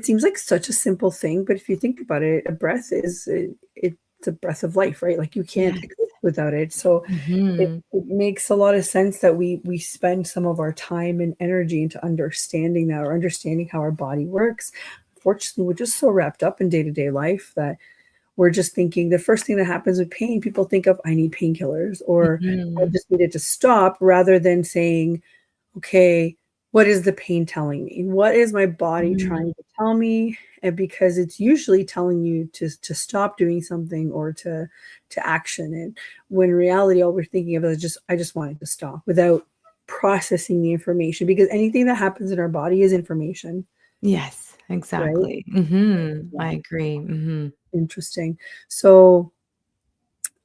seems like such a simple thing, but if you think about it, a breath it's a breath of life, right? Like you can't Yes. exist without it. So Mhm. it makes a lot of sense that we spend some of our time and energy into understanding that, or understanding how our body works. Unfortunately, we're just so wrapped up in day-to-day life that we're just thinking the first thing that happens with pain, people think of, I need painkillers, or I Mhm. just need it to stop, rather than saying, okay, what is the pain telling me? What is my body Mm. trying to tell me? And because it's usually telling you to stop doing something, or to action it, when in reality all we're thinking of is just, I just want it to stop, without processing the information, because anything that happens in our body is information, Yes, right? exactly. Mhm. Yeah, I agree. Mhm. interesting. So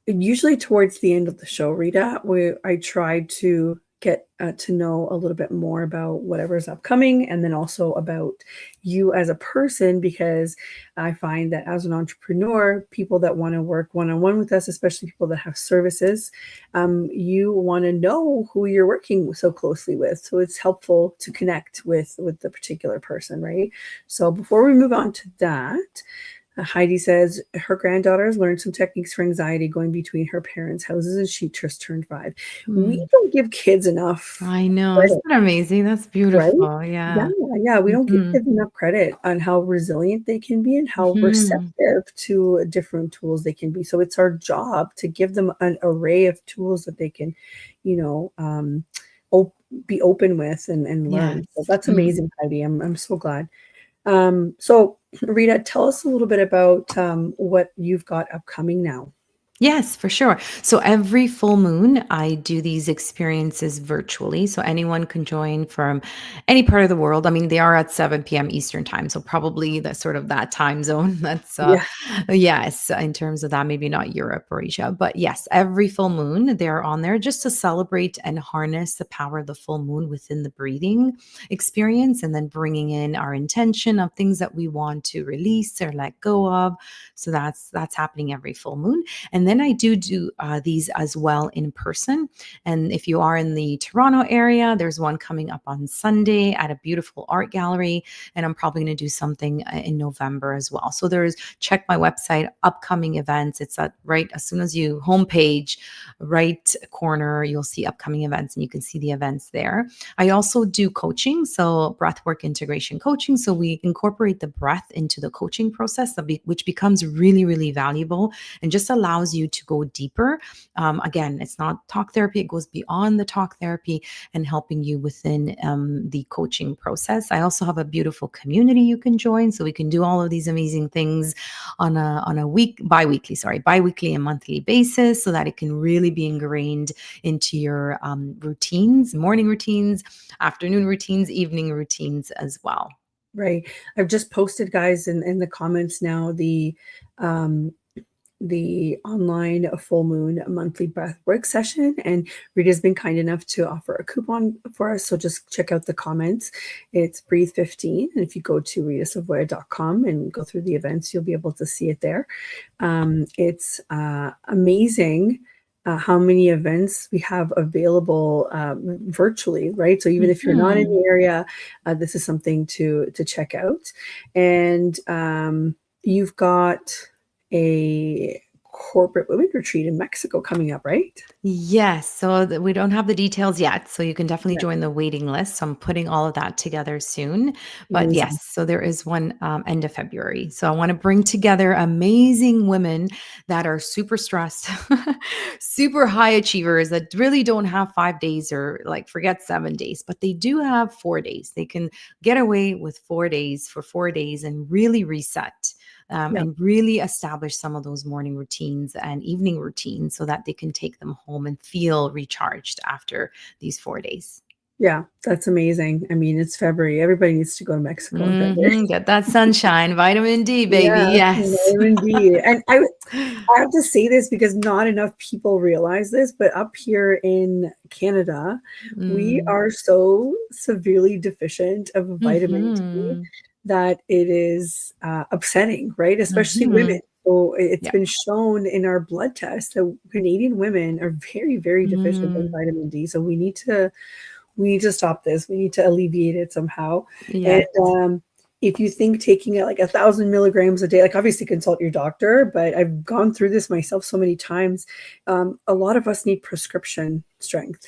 usually towards the end of the show, Rita, I try to get to know a little bit more about whatever's upcoming, and then also about you as a person, because I find that as an entrepreneur, people that want to work one-on-one with us, especially people that have services, you want to know who you're working so closely with. So it's helpful to connect with the particular person, right? So before we move on to that, Heidi says her granddaughter has learned some techniques for anxiety going between her parents' houses, and she just turned 5. We Mm. don't give kids enough I know. Isn't credit, that amazing? That's right? beautiful. Yeah, Yeah. yeah. We don't give Mhm. kids enough credit on how resilient they can be and how Mhm. receptive to different tools they can be. So it's our job to give them an array of tools that they can, you know, op- be open with and learn. So Yes. that's Mhm. amazing, Heidi. I'm so glad. So Rita, tell us a little bit about what you've got upcoming now. Yes, for sure. So every full moon, I do these experiences virtually. So anyone can join from any part of the world. I mean, they are at 7 p.m. Eastern time. So probably that's sort of that time zone. That's, Yeah, yes, in terms of that, maybe not Europe or Asia. But yes, every full moon, they're on there just to celebrate and harness the power of the full moon within the breathing experience. And then bringing in our intention of things that we want to release or let go of. So that's happening every full moon. And then I do these as well in person. And if you are in the Toronto area, there's one coming up on Sunday at a beautiful art gallery. And I'm probably going to do something in November as well. So check my website, upcoming events. It's at right as soon as you homepage, right corner, you'll see upcoming events and you can see the events there. I also do coaching, so breathwork integration coaching. So we incorporate the breath into the coaching process, which becomes really, really valuable and just allows you to go deeper. Again, it's not talk therapy, it goes beyond the talk therapy and helping you within the coaching process. I also have a beautiful community you can join. So we can do all of these amazing things on a bi-weekly and monthly basis so that it can really be ingrained into your routines, morning routines, afternoon routines, evening routines as well. right. I've just posted, guys, in the comments now um, the online full moon monthly breath work session, and Rita's been kind enough to offer a coupon for us, so just check out the comments. It's breathe 15, and if you go to ritasavoia.com and go through the events, you'll be able to see it there. It's amazing how many events we have available virtually, right? So even if you're not in Mhm. the area, this is something to check out. And you've got a corporate women retreat in Mexico coming up, right? Yes. So we don't have the details yet. So you can definitely Yeah, join the waiting list. So I'm putting all of that together soon. But amazing. yes, so there is one end of February. So I want to bring together amazing women that are super stressed, super high achievers that really don't have 5 days or like forget 7 days, but they do have 4 days. They can get away with 4 days for 4 days and really reset Yeah. and really establish some of those morning routines and evening routines so that they can take them home and feel recharged after these 4 days. Yeah, that's amazing. I mean, it's February. Everybody needs to go to Mexico in February. Get that sunshine, vitamin D, baby. Yeah, Yes. vitamin D. And I have to say this because not enough people realize this, but up here in Canada, we Mm. are so severely deficient of vitamin D Mhm. that it is upsetting, right? Especially women. Mhm. So it's Yeah. been shown in our blood test that Canadian women are very, very deficient in Mm. vitamin D. So we need to stop this. We need to alleviate it somehow. And Yes. if you think taking it like 1,000 milligrams a day, like obviously consult your doctor, but I've gone through this myself so many times. A lot of us need prescription strength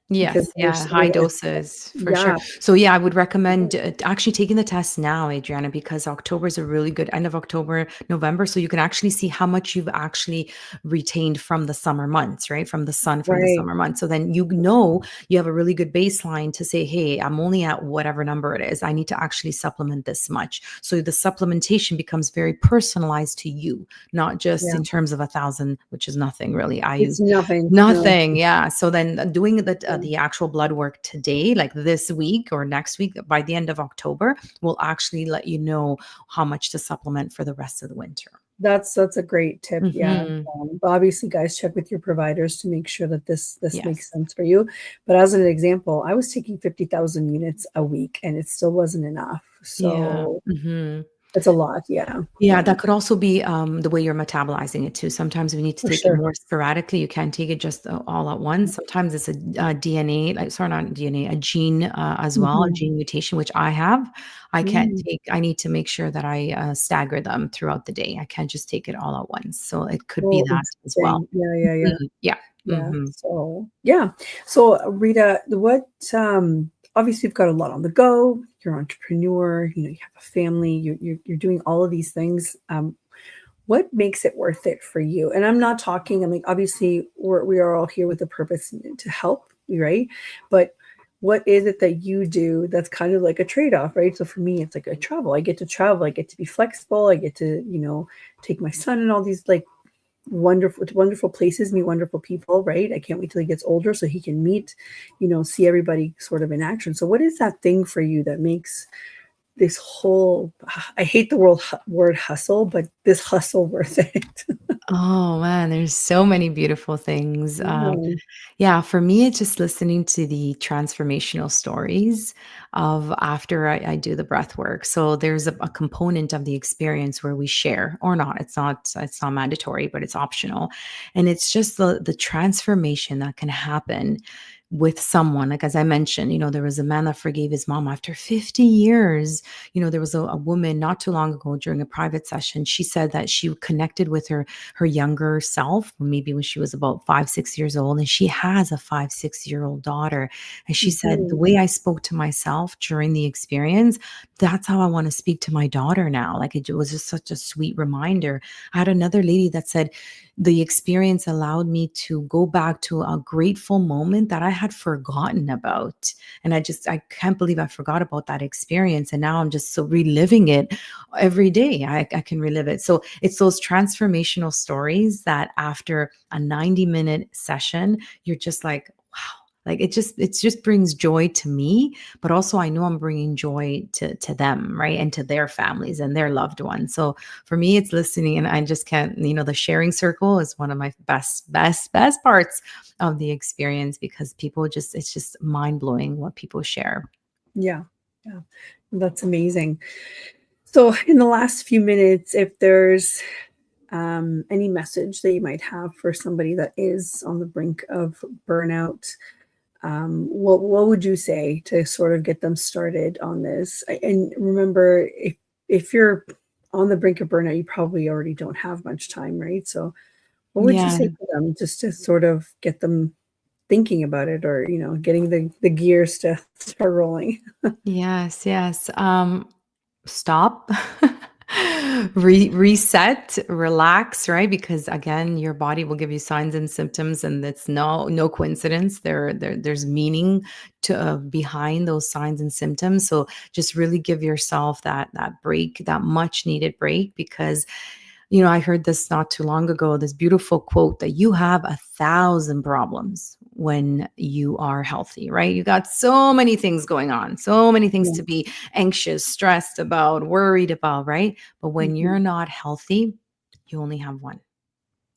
because Yes, we're yeah, high so, doses for sure. yeah, So yeah, I would recommend actually taking the test now, Adriana, because October is a really good end of October, November. So you can actually see how much you've actually retained from the summer months, right? From the sun, from the right. summer months. So then you know you have a really good baseline to say, hey, I'm only at whatever number it is. I need to actually supplement this much. So the supplementation becomes very personalized to you, not just Yeah. in terms of 1,000, which is nothing really. I It's use nothing. No. nothing, yeah. So then doing Yeah. the actual blood work today, like this week or next week, by the end of October, will actually let you know how much to supplement for the rest of the winter. That's a great tip. Yeah. Mhm. But obviously, guys, check with your providers to make sure that this makes Yes. sense for you. But as an example, I was taking 50,000 units a week, and it still wasn't enough. Yeah. So Mhm. It's a lot. Yeah. Yeah, Yeah. that could also be, the way you're metabolizing it too. Sometimes we need to For take it sure. more sporadically. You can't take it just all at once. Sometimes it's a DNA, like, sorry, not DNA, a gene, as well, a Mhm. gene mutation, which I have. Mm. I need to make sure that I, stagger them throughout the day. I can't just take it all at once. So it could be Oh, that as well. interesting. Yeah, yeah, yeah. Yeah. Yeah. Mhm. So, yeah. So, Rita, obviously you've got a lot on the go. You're an entrepreneur, you have a family, you're doing all of these things. What makes it worth it for you? And I'm not talking, I mean, obviously we are all here with a purpose to help, right? But what is it that you do that's kind of like a trade-off, right? So for me, it's like I travel. I get to travel. I get to be flexible. I get to, take my son and all these like wonderful places, meet wonderful people, right? I can't wait till he gets older so he can meet, see everybody sort of in action. So what is that thing for you that makes this whole, I hate the word hustle, but this hustle worth it? Oh, man, there's so many beautiful things. Yeah. Yeah, for me, it's just listening to the transformational stories of after I do the breath work. So there's a component of the experience where we share or not. It's not mandatory, but it's optional. And it's just the transformation that can happen with someone. Like as I mentioned, there was a man that forgave his mom after 50 years. There was a woman not too long ago during a private session. She said that she connected with her younger self, maybe when she was about 5, 6 years old. And she has a 5, 6 year old daughter. And she said, the Mhm. way I spoke to myself during the experience, that's how I want to speak to my daughter now. Like it was just such a sweet reminder. I had another lady that said, the experience allowed me to go back to a grateful moment that I had forgotten about. And I can't believe I forgot about that experience. And now I'm just so reliving it every day. I can relive it. So it's those transformational stories that after a 90-minute session, you're just like, wow. Like it just brings joy to me, but also I know I'm bringing joy to them, right, and to their families and their loved ones. So for me, it's listening, and I just can't. The sharing circle is one of my best parts of the experience because it's just mind blowing what people share. Yeah. Yeah. That's amazing. So in the last few minutes, if there's any message that you might have for somebody that is on the brink of burnout, what would you say to sort of get them started on this? And remember, if you're on the brink of burnout, you probably already don't have much time, right? So what would you Yeah. say to them just to sort of get them thinking about it, or getting the gears to start rolling? Yes, yes. Stop, reset, relax, right? Because again, your body will give you signs and symptoms, and it's no coincidence. There's meaning to behind those signs and symptoms. So just really give yourself that break, that much needed break, because I heard this not too long ago, this beautiful quote that you have 1,000 problems when you are healthy, right? You got so many things going on, so many things Yeah. to be anxious, stressed about, worried about, right? But when Mhm. you're not healthy, you only have one.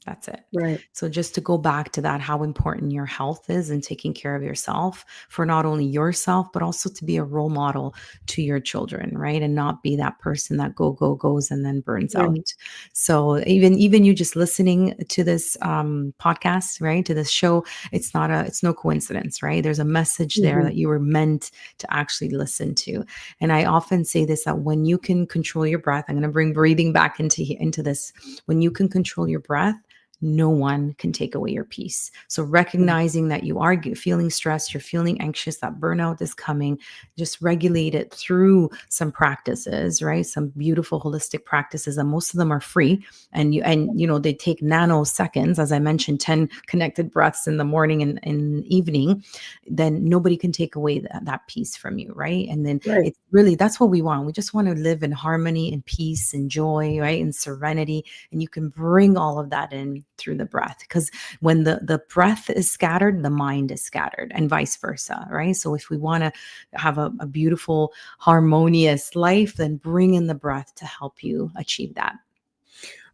That's it. Right. So just to go back to that, how important your health is and taking care of yourself for not only yourself, but also to be a role model to your children, right? And not be that person that goes and then burns Right. out. So even you just listening to this podcast, right? To this show, it's no coincidence, right? There's a message there Mhm. that you were meant to actually listen to. And I often say this, that when you can control your breath, I'm going to bring breathing back into this. When you can control your breath, no one can take away your peace. So Mhm. recognizing that you are feeling stressed, you're feeling anxious, that burnout is coming, just regulate it through some practices, right? Some beautiful holistic practices, and most of them are free. And they take nanoseconds, as I mentioned, 10 connected breaths in the morning and evening. Then nobody can take away that peace from you, right? And then Right. it's really, that's what we want. We just want to live in harmony and peace and joy, right? And serenity. And you can bring all of that in through the breath, because when the breath is scattered, the mind is scattered, and vice versa, right? So if we want to have a beautiful harmonious life, then bring in the breath to help you achieve that.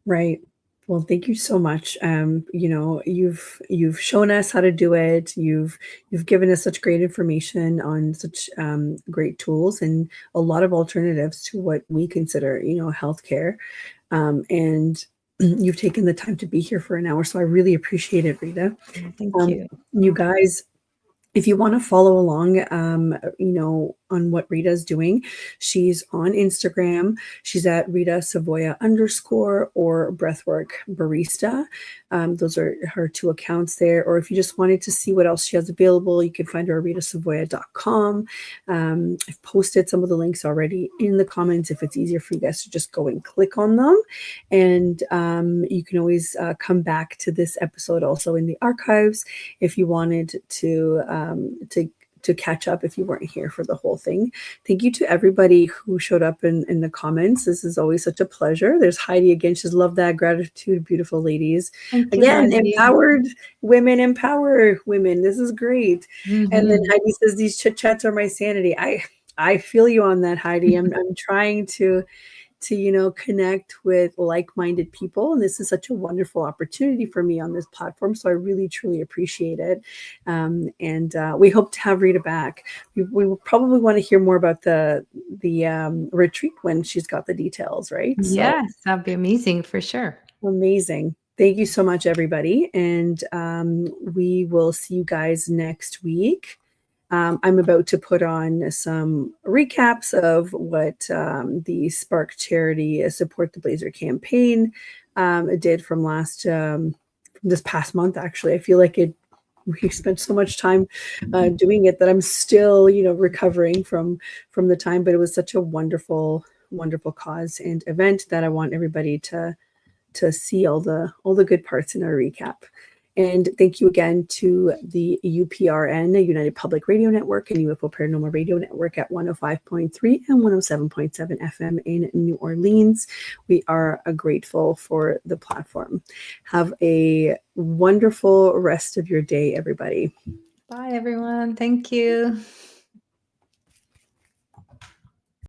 Right. Well, thank you so much. You've shown us how to do it. You've given us such great information on such great tools and a lot of alternatives to what we consider, healthcare. And you've taken the time to be here for an hour, so I really appreciate it, Rita. Thank you. You guys, if you want to follow along, on what Rita's doing, she's on Instagram. She's at Rita Savoia _ or Breathwork Barista. Those are her two accounts there. Or if you just wanted to see what else she has available, you can find her at ritasavoia.com. I've posted some of the links already in the comments if it's easier for you guys to just go and click on them. And you can always come back to this episode also in the archives if you wanted to catch up if you weren't here for the whole thing. Thank you to everybody who showed up in the comments. This is always such a pleasure. There's Heidi again. She's love that gratitude, beautiful ladies. Thank you, Again, Heidi. empowered women empower women. This is great. And then Heidi says, these chit chats are my sanity. I feel you on that, Heidi. I'm trying to connect with like-minded people. And this is such a wonderful opportunity for me on this platform. So I really, truly appreciate it. And we hope to have Rita back. We will probably want to hear more about the retreat when she's got the details, right? Yes, that'd be amazing for sure. Amazing. Thank you so much, everybody. And we will see you guys next week. I'm about to put on some recaps of what the Spark Charity Support the Blazer campaign did from this past month. Actually, I feel like we spent so much time doing it that I'm still, recovering from the time. But it was such a wonderful, wonderful cause and event that I want everybody to see all the good parts in our recap. And thank you again to the UPRN, United Public Radio Network, and UFO Paranormal Radio Network at 105.3 and 107.7 FM in New Orleans. We are grateful for the platform. Have a wonderful rest of your day, everybody. Bye, everyone. Thank you.